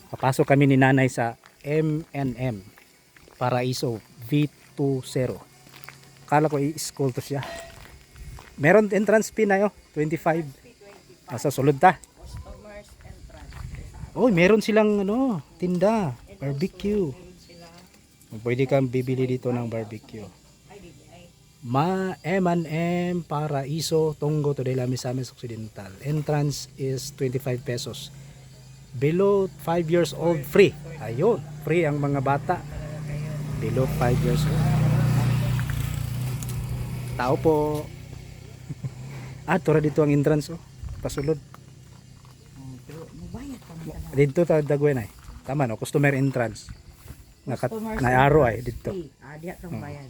Papasok kami ni nanay sa M&M Paraiso V20. Kala ko i-school to siya. Meron entrance fee na yo, 25. Sa sulod ta. Oh, meron silang ano, tinda, barbecue. Pwede kang bibili dito ng barbecue. M&M Paraiso, Tongo to de la Misamis Occidental. Entrance is 25 pesos. Below 5 years old free. Ayun, free ang mga bata. Below 5 years old. Tao po. Tura dito ang entrance oh. Pasulod. Dito ta dagway na. Tama no, customer entrance. Na arrow ay dito. Diha kang bayad.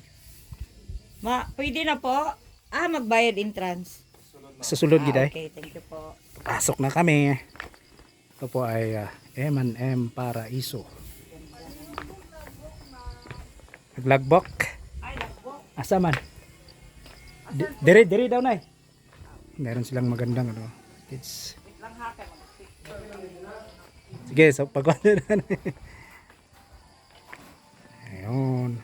Pwede na po. Magbayad entrance. Susulod gid ay. Okay, thank you po. Pasok na kami. Ito po ay M&M Paraiso. Naglagbok. Asa man? Diri daw na. Meron silang magandang ano. It's sige, so pagwala na. Ayun.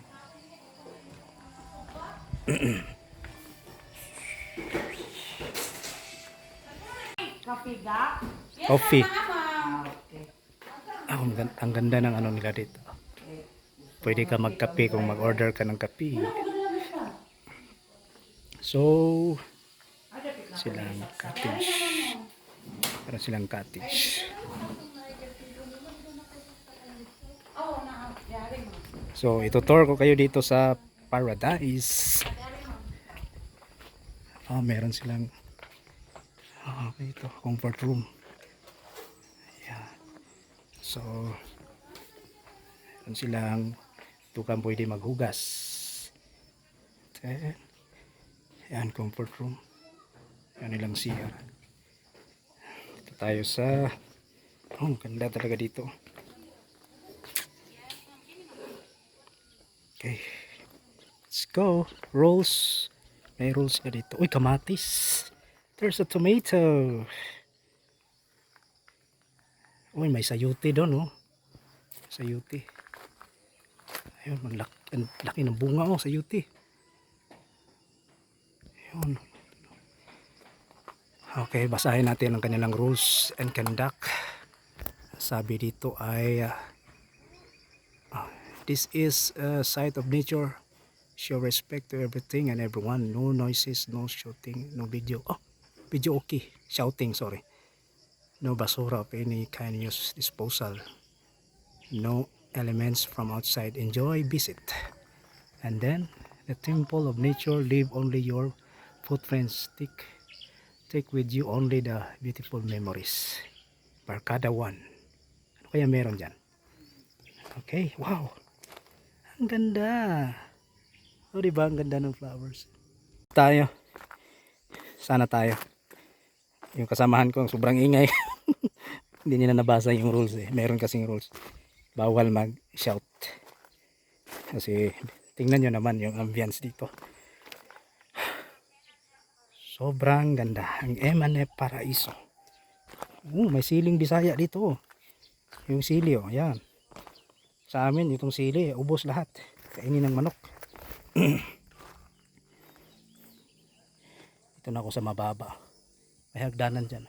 Coffee. Ang ganda ng ano nila dito. Pwede ka magkape kung mag-order ka ng kape. So, silang cottage. Para silang cottage. So, itutour ko kayo dito sa Paradise. Meron silang ito, comfort room. Yeah. So, meron silang tukang pwede maghugas. Then, yan, comfort room. Yan nilang CR. Dito tayo sa ganda talaga dito. Okay. Let's go. Rolls. May rolls na dito. Uy, kamatis. There's a tomato. Uy, may sayuti doon, oh. Sayuti. Ayun, ang laki ng bunga, oh, sayuti. Ayun. Okay, basahin natin ang kanilang rules and conduct. Sabi dito ay this is a site of nature. Show respect to everything and everyone. No noises, no shooting, no video. Video okay. Shouting, sorry. No basura of any kind use disposal. No elements from outside. Enjoy, visit. And then, the temple of nature, leave only your footprints. Take with you only the beautiful memories. Barkada 1. Ano kaya meron dyan? Okay, wow. Ang ganda. O diba, ang ganda ng flowers. Tayo. Sana tayo. Yung kasamahan ko, ang sobrang ingay. Hindi nila nabasa yung rules eh. Meron kasing rules. Bawal mag-shout. Kasi tingnan nyo naman yung ambience dito. Sobrang ganda. Ang M&M Paraiso. May siling Bisaya dito. Yung sili oh, yan. Sa amin itong sili, ubos lahat. Kainin ng manok. Dito na ako sa mababa. May hagdanan dyan.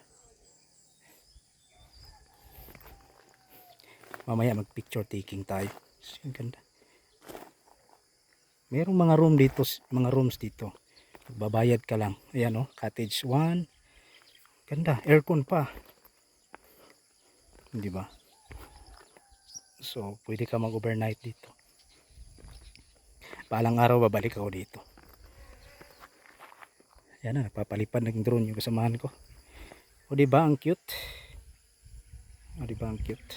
Mamaya mag picture taking tayo. Ang ganda. Merong mga rooms dito. Babayad ka lang. Ayan oh, cottage 1. Ganda, aircon pa. Di ba? So, pwede ka mag-overnight dito. Palang araw babalik ako dito. Yan na, nagpapalipad ng drone yung kasamahan ko. O di ba ang cute? O di ba ang cute?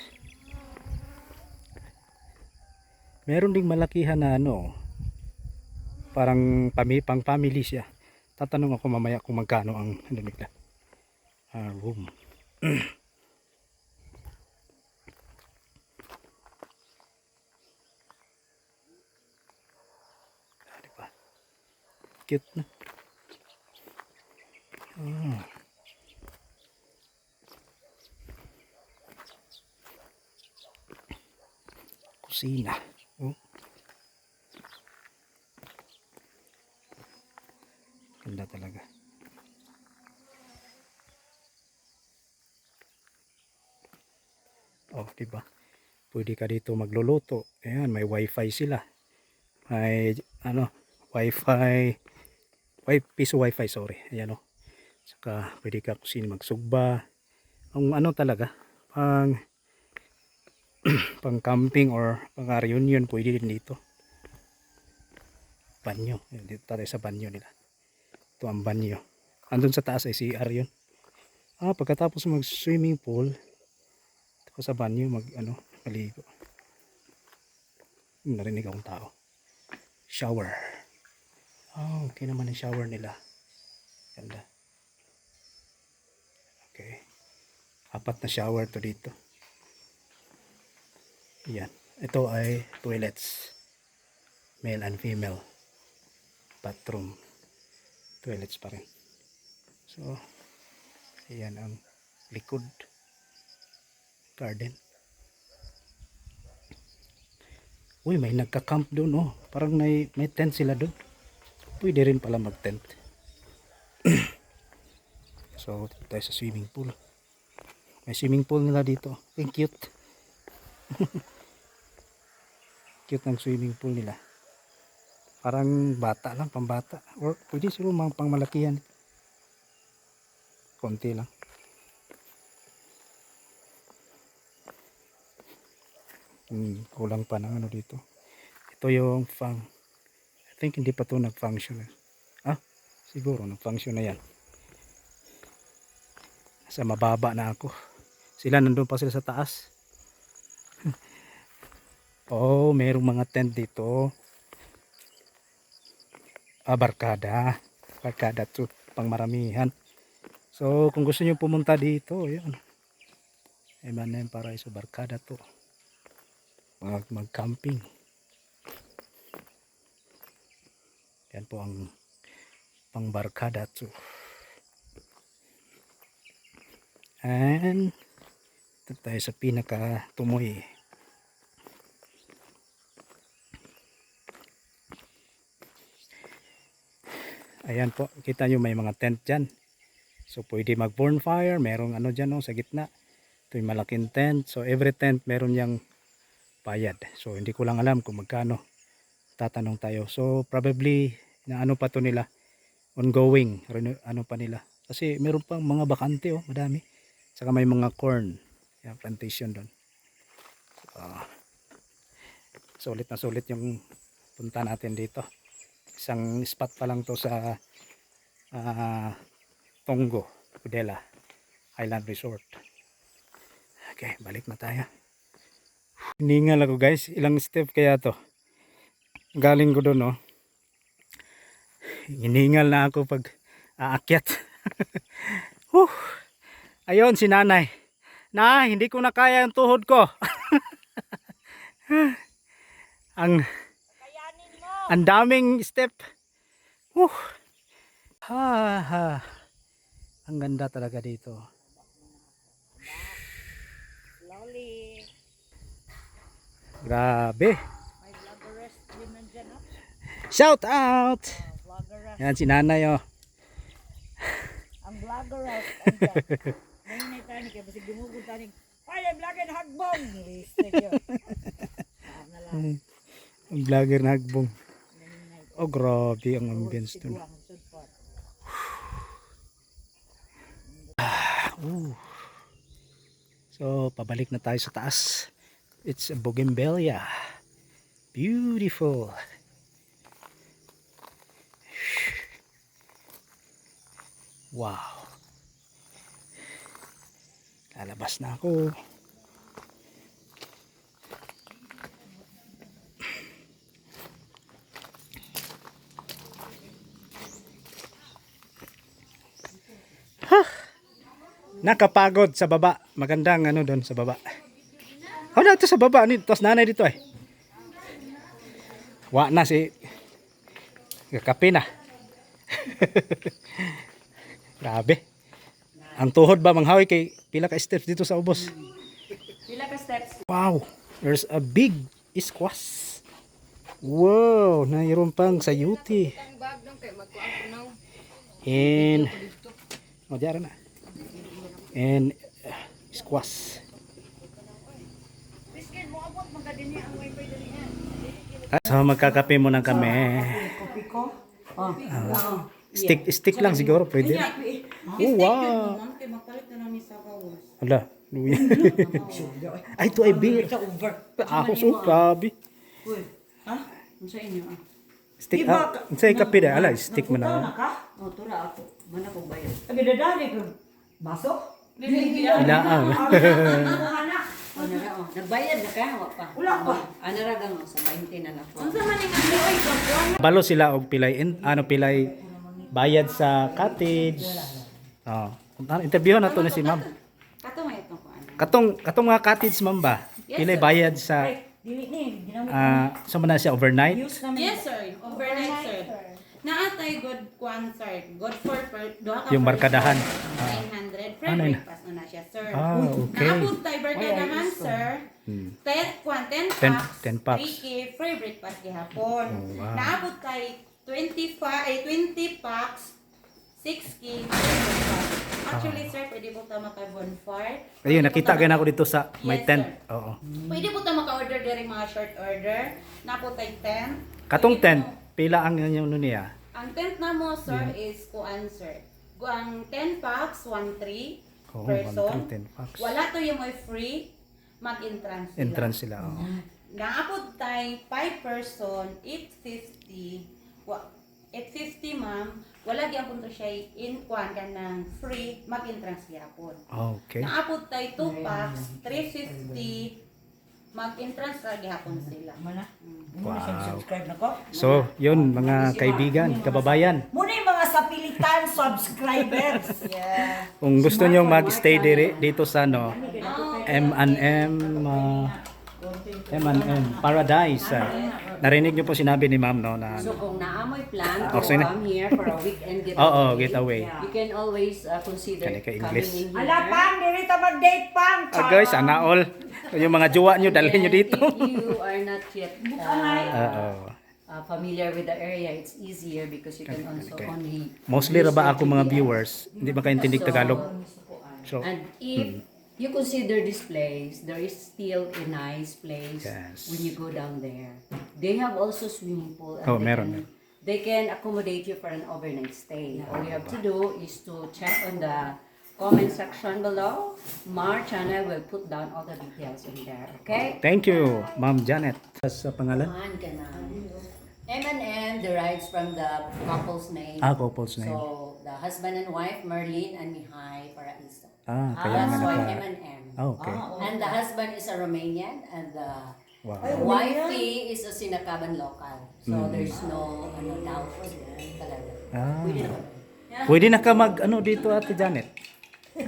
Meron ding malakihan na ano, parang pang family siya. Tatanong ako mamaya kung magkano ang ano nila. Room. Diba? Cute na. kusina. Oh. Ganda talaga. Oh, diba? Pwede ka dito magluluto. Ayan, may wifi sila. May ano, wifi, piso wifi, sorry. Ayan oh. Saka pwede ka kusina magsugba. Ang ano talaga, pang camping or pang reunion pwede din dito. Banyo. Dito tayo sa banyo nila. Ito ang banyo. Andun sa taas ay CR yun. Pagkatapos mag swimming pool, ito sa banyo maligo. Narinig akong tao. Shower. Okay naman ang shower nila. Ganda. Okay. 4 na shower to dito. Yan. Ito ay toilets. Male and female. Bathroom. Toilets pa rin. So, ayan ang likod. Garden. Uy, may nagka-camp doon oh. Parang may tent sila doon. Pwede rin pala mag-tent. So, tayo sa swimming pool. May swimming pool nila dito. Ang cute. Cute ng swimming pool nila. Parang bata lang, pambata. Or pwede siguro pang malakihan. Konti lang. Kulang pa ng ano dito. Ito yung I think hindi pa to nag-function. Siguro nag-function na yan. Sa mababa na ako. Sila nandun pa sila sa taas. Oh, mayroong mga tent dito. Barkada. Barkada to, pang maramihan. So, kung gusto niyo pumunta dito, yun. Emanem Paraiso Barkada to. Mag-camping. Yan po ang pang barkada to. And ito tayo sa pinaka tumoy. Ayan po, kita nyo may mga tent dyan. So pwede mag bonfire, merong ano dyan sa gitna. Ito yung malaking tent. So every tent meron yang bayad. So hindi ko lang alam kung magkano. Tatanong tayo. So probably na ano pa to nila, ongoing, ano pa nila. Kasi meron pang mga bakante madami. Saka may mga corn, plantation doon. Sulit na sulit yung punta natin dito. Isang spot pa lang to sa Tongo, Kudela Island Resort. Okay, balik na tayo. Hiningal ako guys, ilang step kaya to. Galing ko doon hiningal na ako pag aakyat. Ayun si nanay. Hindi ko na kaya ang tuhod ko. ang daming step. Ang ganda talaga dito. Slowly. Grabe. May vloggeress din nandyan Shout out. Vloggeress. Yan si nanay Ang vloggeress andyan. Ngayon na tayo kaya basta gumugol tayo. Ay, vlogger hagbong. Liste yun. Ang vlogger na hagbong. Oh, grabe ang ambience dun. So, pabalik na tayo sa taas. It's a bougainvillea. Beautiful. Wow. Lalabas na ako. Nakapagod sa baba. Magandang doon sa baba. Na ito sa baba. Tapos nanay dito Wa na si kape na. Grabe. Ang tuhod ba manghawi kay pila ka steps dito sa ubos? Pila ka steps? Wow. There's a big Squash. Wow, mayroon pang sayuti. And diyan na. And squash. So magkakape muna kami. Kopi ko. Oh. Stick lang siguro pwede. Oh, wow. Ala, luya. Ay, ito ay beer. Ako so grabe. Uy, ha? Ano sa inyo? Stick sa kape da. Ala, stick mo Napunta na. na ka? O, tura ako. Mana kong bayan. Ang dadali ko. Baso? Ilaang. Nagbayad na ka, wa pa. Wala pa. Ano ra gang sa 20 na lang. Unsa man ning adlaw ka? Balo sila og pilay bayad sa cottage. Oh. Interview na to na si ma'am. Kato may itong kuan. Katong mga cottage ma'am ba? Pilay bayad sa Dili ni, ginamit sa man na siya overnight. use namin. Yes sir, overnight sir. Naatay good kuan sir. Good for duha ka Yung barkadahan. 900 free Ah, nine- breakfast na siya sir. Okay. Naabot tay barkadahan sir. 10 10 packs. 3K free breakfast gihapon. Oh, wow. Naabot tay 20 packs 6K free breakfast. Actually sir, pwede po ta maka-bonfire. Ayun, nakita gan ako dito sa may Yes, tent. sir. Oo. Pwede po ta maka-order diri mga short order. Napo tay 10. Katong Pwede tent, po- pila ang ano niya? Ang tent na mo, sir, is kuan, sir. Ang 10 packs, 1-3 Oo, person. 10 packs. Wala to yung may free, mag-entrance sila. Entrance sila. Oo. Naapod tayo 5 person, 850. 850 ma'am. Wala gyapon to siya in kuan ka ng free, mag-entrance gyapon. Okay. Naapod tayo 2 packs, 350. Mag-entrance ra gyapon sila. Mana? Wow. Subscribe na ko. So, yun mga kaibigan, kababayan. Muna yung mga sapilitan subscribers. Yeah. Kung gusto nyo mag-stay dito sa Oh, M&M Paradise. Narinig nyo po sinabi ni ma'am no na So kung naamoy plan Okay to na. come here for a weekend getaway, Oo, getaway. you can always consider Kani ka coming English. in here. Ala pang, dili ta mag-date pang. guys, sana all yung mga jowa nyo dalhin nyo dito. If you are not yet Oo. familiar with the area, it's easier because you can also only Mostly ra ba ako mga viewers, hindi makaintindi Tagalog. So, and if you consider this place, there is still a nice place Yes. when you go down there. They have also swimming pool. And Oh, meron. They can accommodate you for an overnight stay. All you have to do is to check on the comment section below. Mar channel will put down all the details in there. Okay? thank you, Ma'am Janet. Sa pangalan? Kuhan ka na. M&M derives from the couple's name. Couple's name. So, the husband and wife, Merlin and Mihai Paraiso. Kaya nga That's why naka... M&M. Okay. And the husband is a Romanian and the Wow. wifey is a Sinakaban local. So, there's no doubt talaga. Pwede naman. Pwede na ka mag dito Ate Janet.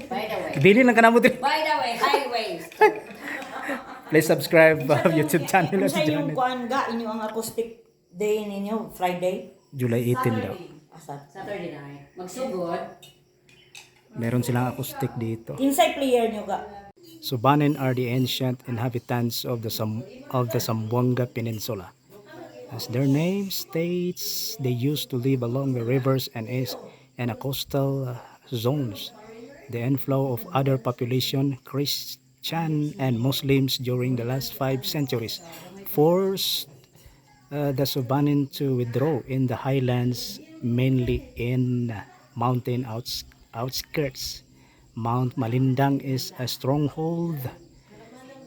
By the way. Bili lang ka na mo dito. By the way, highways. Please subscribe YouTube channel Kung Ate sa inyong Janet. kuan ga, inyong ang acoustic day ninyo, Friday. July 18 daw. Asad. Saturday night. Magsugod. Meron silang acoustic dito. Kinsay player nyo ga? Subanen are the ancient inhabitants of the Zamboanga Peninsula. As their name states, they used to live along the rivers and coastal zones. The inflow of other population, Christian and Muslims during the last 5 centuries, forced the Subanen to withdraw in the highlands, mainly in mountain outskirts. Mount Malindang is a stronghold.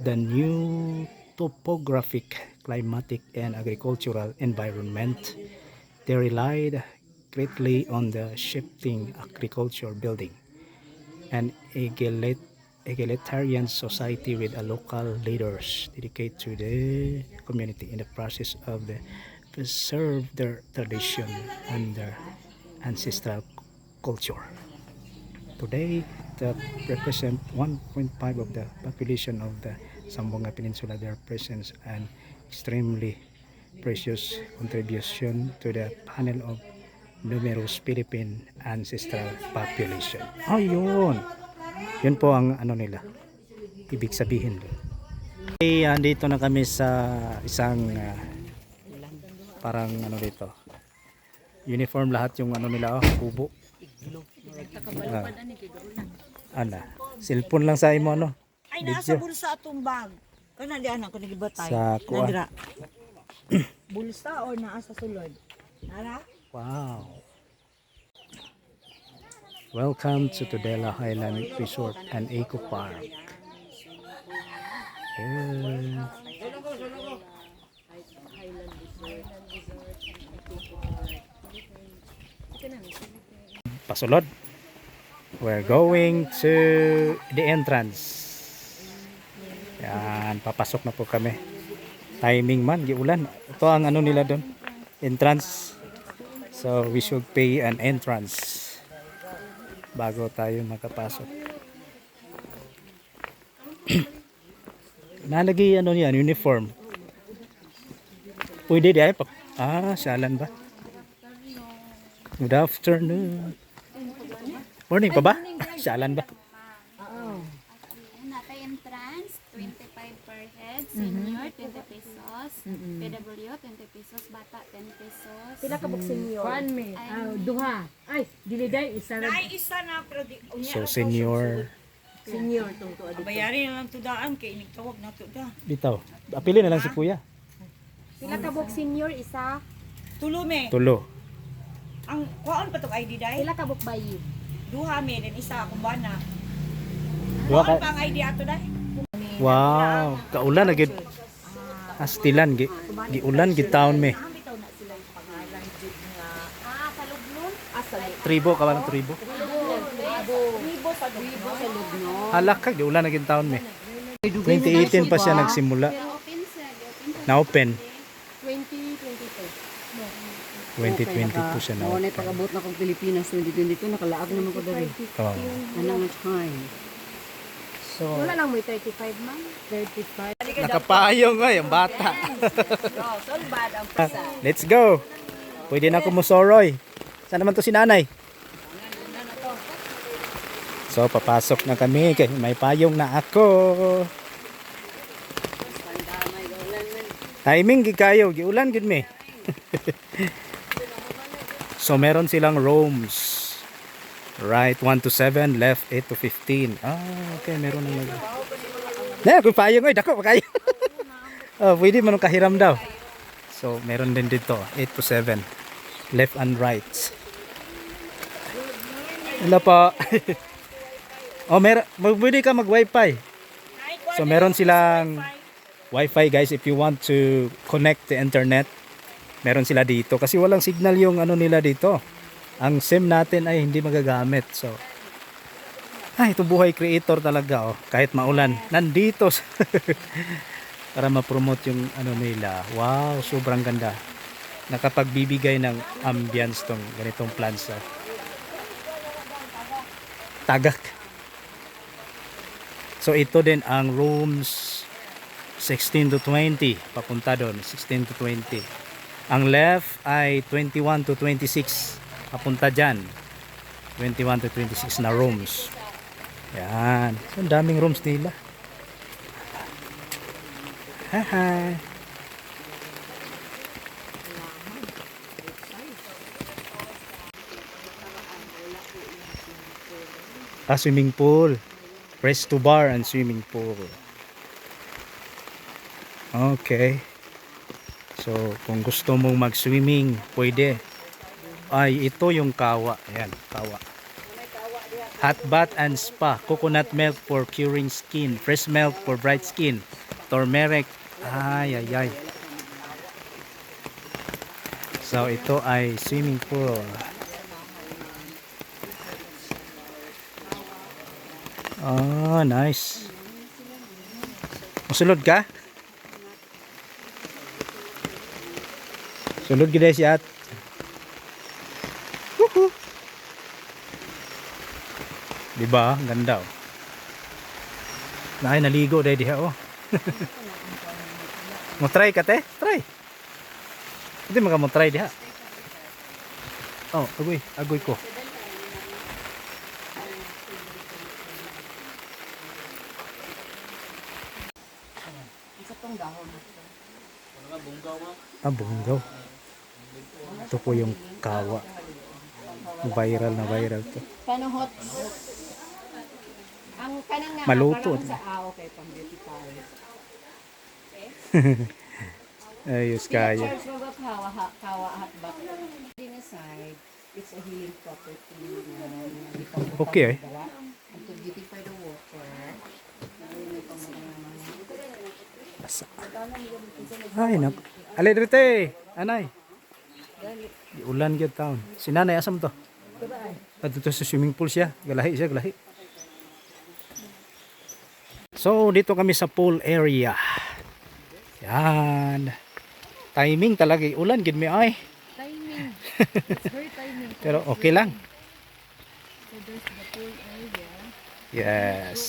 The new topographic, climatic, and agricultural environment, they relied greatly on the shifting agriculture building an egalitarian society with a local leaders dedicated to the community in the process of the preserve their tradition and their ancestral culture. Today, that represent 1.5 of the population of the Zamboanga Peninsula. Their presence an extremely precious contribution to the panel of numerous Philippine ancestral population. Ayun. Yun po ang nila. Ibig sabihin doon. Okay, andito na kami sa isang parang ano dito. Uniform lahat yung ano nila, kubo. Ana, cellphone lang sa imo ano. Ay, nasa Video. bulsa atong bag. Kana di anak ko nagibatay. Sa kuwan. Nadira. Bulsa or naa sa sulod? Nara? Wow. Welcome to Tudela Highland Resort and Eco Park. Yeah. Pasulod. We're going to the entrance. Yan, papasok na po kami. Timing man, giulan. Ito ang ano nila doon. Entrance. So we should pay an entrance bago tayo makapasok. Nalagay ano yan, uniform. Pwede di ay pa. Salan ba? Good afternoon. Morning pa ba? Salan ba? Natay entrance, 25 per head, senior, 20 pesos, PW, 20 pesos, bata, 10 pesos. Pila ka buk senior? Kuan me, duha. Ay, dili day isa ra. Ay, isa na pero di unya So ra to, senior Senior tong tuwa dito. bayarin na lang tudaan kay inigtawag na tuda. bitaw. Apili na lang si Kuya. Pila ka buk senior isa? Tulo me. Tulo. Ang kuan pa tong ID dai? Pila ka buk bayi? Duha me din isa akong bana. Duha Kuan ka. pa ang ID ato dai? Wow, kaulan na gid. Astilan giulan gid taon me. Bitaw na sila yung pangalan jud nga Sa Lublon? asa Tribo ka ba ng tribo? Libo sa Lugno. Halak ka giulan na gid taon me. 2018 pa siya nagsimula. Pero open siya, open siya. Na open. 2022. 2020 po siya na Mo na open. pag-abot na kong Pilipinas 2022 nakalaag naman ko dali. Oh. Anong time? So, Wala lang mo 35 man. 35. nakapayong nga yung bata. Solbad ang pasa. Let's go. Pwede na kumusoroy. Saan naman to si nanay? So, papasok na kami. Kaya may payong na ako. Timing gid kayo. Giulan gid me. So, meron silang rooms. Right 1 to 7, left 8 to 15. Okay, meron nang mag. Na, kung payong ay dako pa kayo. Pwede man kahiram daw. So, meron din dito 8 to 7. Left and right. Wala pa. Pwede ka mag-wifi. So, meron silang wifi guys if you want to connect the internet. Meron sila dito kasi walang signal yung ano nila dito. Ang SIM natin ay hindi magagamit. So, ito buhay creator talaga oh. Kahit maulan, nandito para ma-promote yung ano nila. Wow, sobrang ganda. Nakapagbibigay ng ambience tong ganitong plaza. Tagak. So ito din ang rooms 16 to 20 papunta doon, 16 to 20. Ang left ay 21 to 26 papunta dyan. 21 to 26 na rooms. Yan. So, ang daming rooms nila. Haha. Swimming pool. Resto bar and swimming pool. Okay. So, kung gusto mong mag-swimming, pwede. Ay, ito yung kawa. Ayan, kawa. Hot bath and spa. Coconut milk for curing skin. Fresh milk for bright skin. Turmeric. Ay, ay, ay. So, ito ay swimming pool. Oh, nice. Masulod ka? Sulod gid si at. Woohoo. Diba? Ang ganda oh. Naay naligo dahil diha oh. Mo try ka te? Try. Hindi mo try diha. Oh, agoy ko. Isa tong dahon. Ah, bunggaw. Ito po yung kawa. Viral na viral to. Panuhot. Ang kanang nga Maluto. parang sa okay pang beautify. Ayos kaya. Pictures mo ba kawa hatbak? Din aside, it's a healing property na Okay, eh. And to beautify the water. Basa. Ay, nak. Ali dito eh. Anay. Di ulan gyud taon. Si nanay asam to? Adto sa swimming pool siya. Galahi siya, galahi. So, dito kami sa pool area. Yan. Timing talaga. Ulan gid mi ay. Timing. It's very timing. Pero okay lang. So there's the pool area. Yes.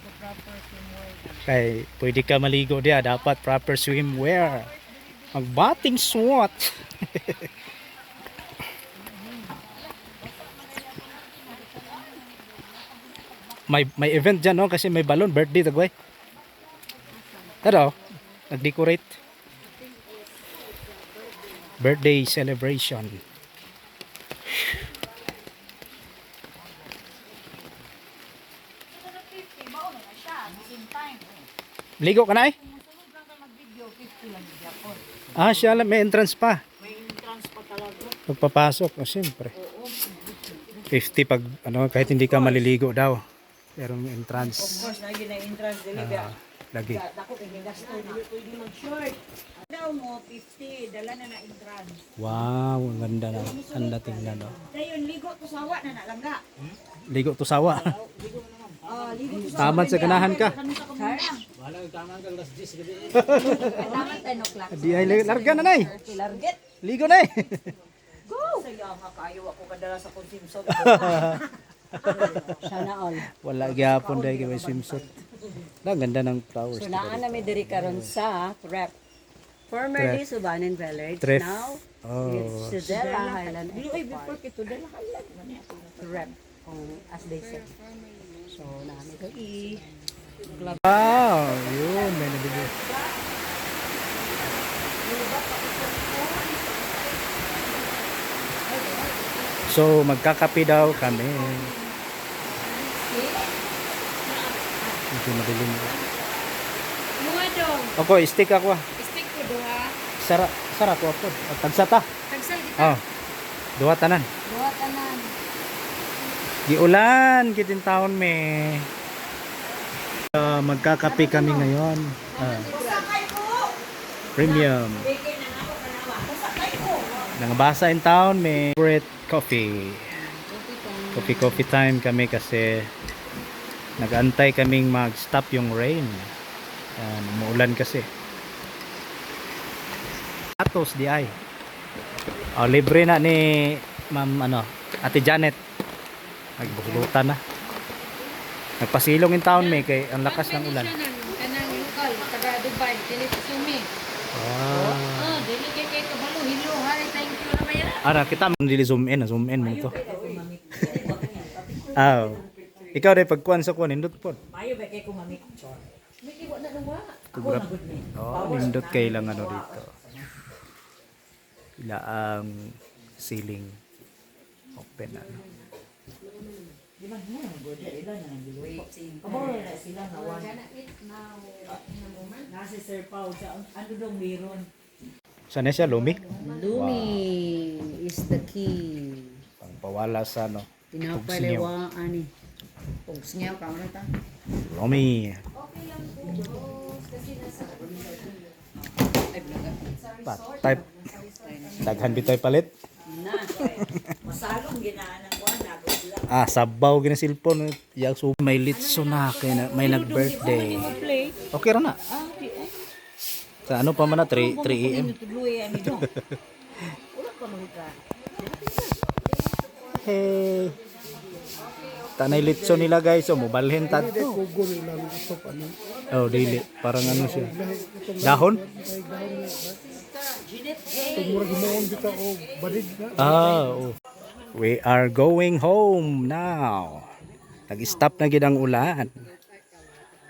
The proper swimwear. Kay pwede ka maligo diya, dapat proper swimwear. Magbating SWAT. may event dyan, no? Kasi may balloon birthday tagway. Pero nag-decorate. Birthday celebration. Ligo ka na eh? Ah, siya lang. May entrance pa. May entrance pa talaga. Pagpapasok. Oh, siyempre. 50 pag, ano, kahit hindi ka maliligo daw. Pero may Of entrance. course, lagi na entrance dili ba? Lagi. Dako kay gasto na. Pwede mag-short. Daw mo 50, dala na entrance. Wow, ang ganda na. Ang dating na, no? Dayon ligo to sawa na nalangga. Ligo to sawa. Ligo to Tamad sa ganahan ka. kami sa komuna. Tama 10 o'clock. Di ay larga na, nay. Larget. Ligo na eh. Go. Saya nga kayo ako kadala sa consumption. Sana all. Wala gyapon dahil kay may swimsuit. Ang ganda ng flowers. So naan na may diri karon sa Trep. Formerly Subanen Village. Trep. Now Oh. it's Sidela Highland Dili ay before kito dala halan man ato. Trep. As they say. So namin ko Wow, yun. May nabili. So, magkakape daw kami. Medyo madilim. Mga dong. Ako, stick ako. Stick ko duha. Sara ko ako. Tagsata. Tagsal kita. Oh. Duha tanan. Duha tanan. Giulan, kitin taon me. Magkakape kami ngayon. Premium. Nangabasa in town, may favorite coffee. Coffee time kami kasi nag-antay kaming mag-stop yung rain. Umuulan kasi. Atos di ay. Oh, libre na ni Ma'am Ate Janet. Nagbuklutan na. Nagpasilong in town may kay ang lakas ng ulan. Kanang lokal, taga Dubai, dili sa Sumi. Ah. Oh, dili kay kabalo, hello, hi, thank you na ba yan? Ara kita dili zoom in mo to. Aw. Ikaw rin pagkuan sa kuan nindot pod. Mayo ba kay ko mamik. Kugrap. Oh, nindot kay lang dito. Ila ang ceiling open na. Nasi Sir Pao sa ano dong meron. Saan na siya lumi? Lumi is the key. Pangpawala sa Pinapalewa ani. Pugs niya ka ta. lumi. Type. Daghan bitoy palit. Na. Masalong ginaan ng kuan ako sila. Sabaw gina cellphone. Yak so may litso na kay may nag-birthday. Okay ra na. Sa ano pa man na 3 AM. Tuluy ani do. Wala pa mo ka. Hey. Tanay litso nila guys, so mobalhin ta. Oh, dili. Parang ano siya. Dahon? Oh. We are going home now. Nag-stop na gid ang ulan.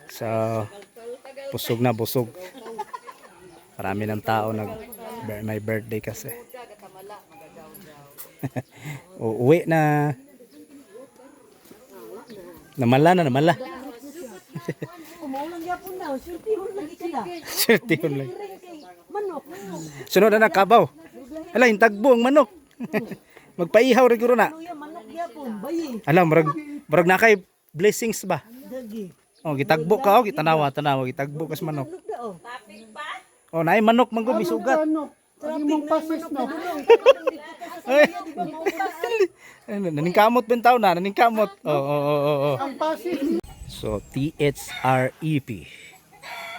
So, Busog na busog. Marami ng tao may birthday kasi. Uwi na. Namala. Umulang yapon daw, sultihon lagi sila. Sirtihon lang. Manok. Sunod na nakabaw. Ala, yung tagbo ang manok. Magpaihaw rin guro na. Luya manok yapon, bayi. Alam, marag na kay blessings ba? Dagi. Oh, gitagbo ka, oh, tanawa, gitagbo ka sa manok. Manok daw. Oh, naay manok manggo misugat. Trapik mong pasis no. Ay. Naningkamot ben tao na, naningkamot. Oh. Ang pasis. So, THREP.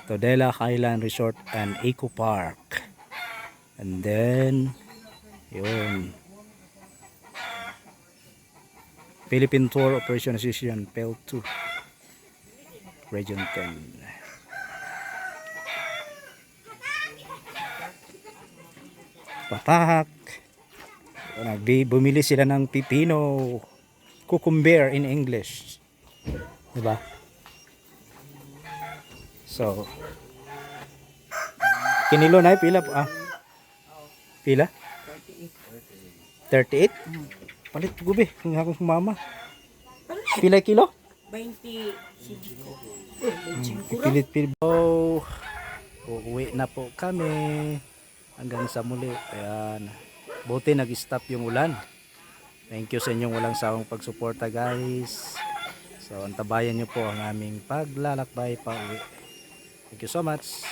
Todela Highland Resort and Eco Park. And then, yun. Philippine Tour Operation Association, PEL 2. Region 10. Patak. Bumili sila ng pipino. Cucumber in English. Diba? So, kinilo na pila po. Pila? 38? Palit gubi. Kung akong mama. Pila kilo? 20. Pilit. Oh, uuwi na po kami. Hanggang sa muli. Ayan. Buti nag-stop yung ulan. Thank you sa inyong walang sawang pagsuporta guys. So antabayan nyo po ang aming paglalakbay pa uwi. Thank you so much.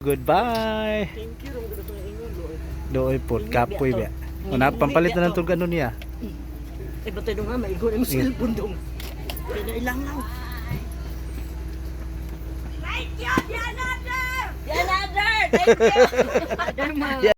Goodbye. Thank you. Doy po kapoy ba. Una pampalit na ng turgano niya. Ay batay nga maigo na mo cellphone dong. Kaya ilang lang. Thank you, Dianader! Thank you!